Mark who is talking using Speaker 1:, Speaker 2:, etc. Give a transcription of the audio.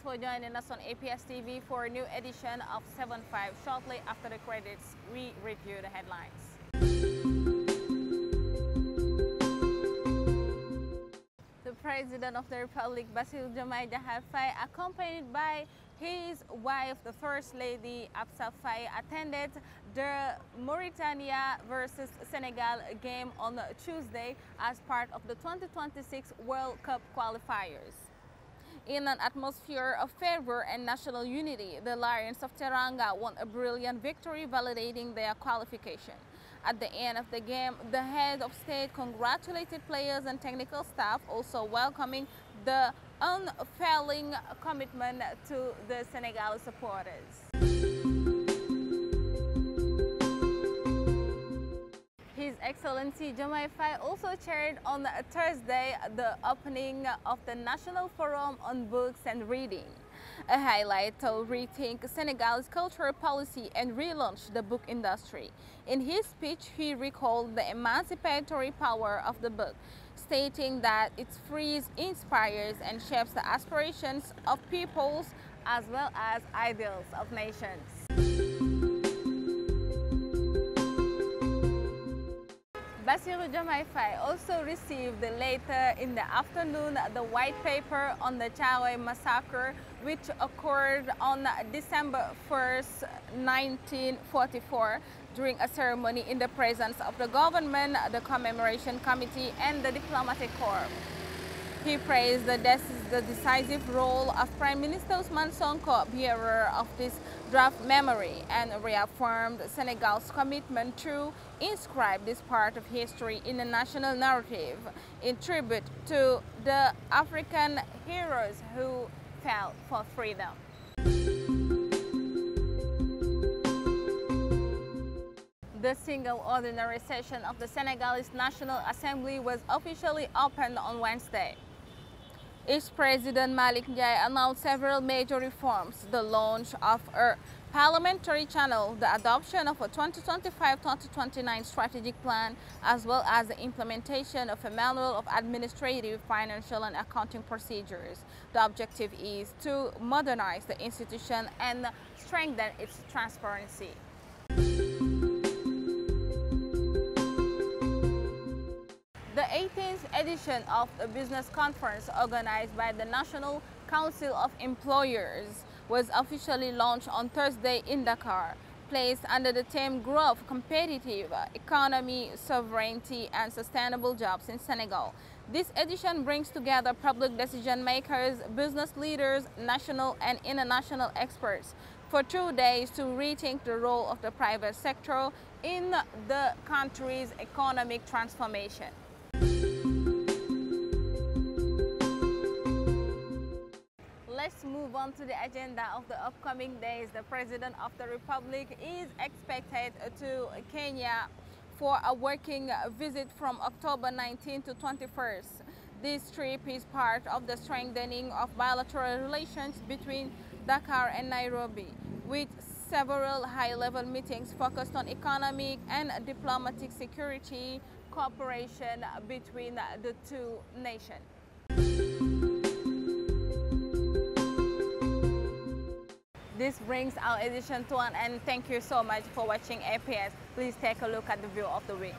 Speaker 1: for joining us on APS TV for a new edition of 7-5. Shortly after the credits, we review the headlines. The President of the Republic, Bassirou Diomaye Diakhar Faye, accompanied by his wife, the First Lady Absa Faye, attended the Mauritania versus Senegal game on Tuesday as part of the 2026 World Cup qualifiers. In an atmosphere of fervor and national unity, the Lions of Teranga won a brilliant victory, validating their qualification. At the end of the game, the head of state congratulated players and technical staff, also welcoming the unfailing commitment to the Senegal supporters. His Excellency Diomaye Faye also chaired on Thursday the opening of the National Forum on Books and Reading, a highlight to rethink Senegal's cultural policy and relaunch the book industry. In his speech, he recalled the emancipatory power of the book, stating that it frees, inspires, and shapes the aspirations of peoples as well as ideals of nations. Bassirou Diomaye Faye also received later in the afternoon the white paper on the Thiaroye massacre, which occurred on December 1st, 1944, during a ceremony in the presence of the government, the commemoration committee, and the diplomatic corps. He praised the decisive role of Prime Minister Ousmane Sonko, bearer of this draft memory, and reaffirmed Senegal's commitment to inscribe this part of history in the national narrative in tribute to the African heroes who fought for freedom. The single ordinary session of the Senegalese National Assembly was officially opened on Wednesday. Its President Malick Ndiaye announced several major reforms: the launch of a parliamentary channel, the adoption of a 2025-2029 strategic plan, as well as the implementation of a manual of administrative, financial, and accounting procedures. The objective is to modernize the institution and strengthen its transparency. The 18th edition of the business conference organized by the National Council of Employers was officially launched on Thursday in Dakar, placed under the theme Growth, Competitive Economy, Sovereignty, and Sustainable Jobs in Senegal. This edition brings together public decision makers, business leaders, national and international experts for 2 days to rethink the role of the private sector in the country's economic transformation. Let's move on to the agenda of the upcoming days. The President of the Republic is expected to Kenya for a working visit from October 19 to 21st. This trip is part of the strengthening of bilateral relations between Dakar and Nairobi, with several high-level meetings focused on economic and diplomatic security cooperation between the two nations. This brings our edition to an end. Thank you so much for watching APS. Please take a look at the view of the week.